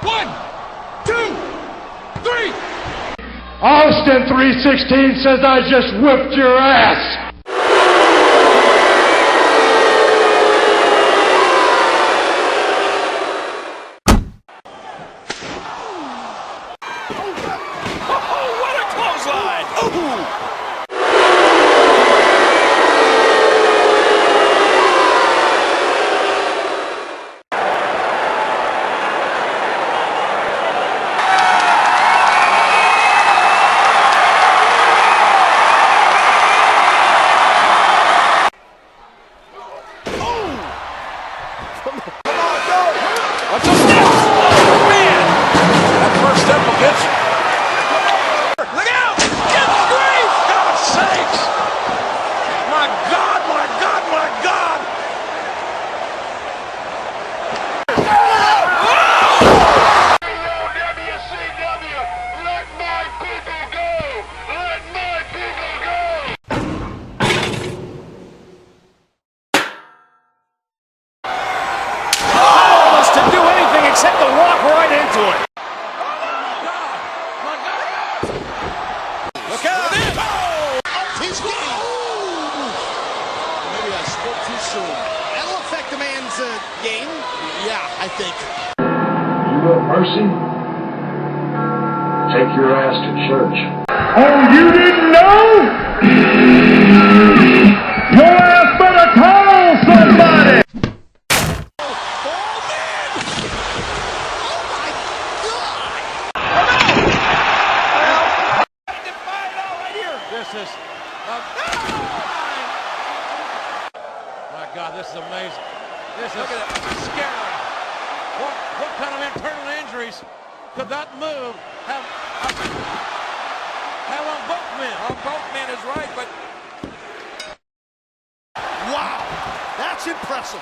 1, 2, 3. Austin 316 says I just whipped your ass. Except to walk right into it. Look out! His game. Maybe I spoke too soon. That'll affect the man's game. Yeah, I think. You want mercy? Take your ass to church. Oh, you didn't know? Your ass better call somebody! This is my God, this is amazing. This is scary. What kind of internal injuries could that move have on both men? On both men is right, but Wow, that's impressive.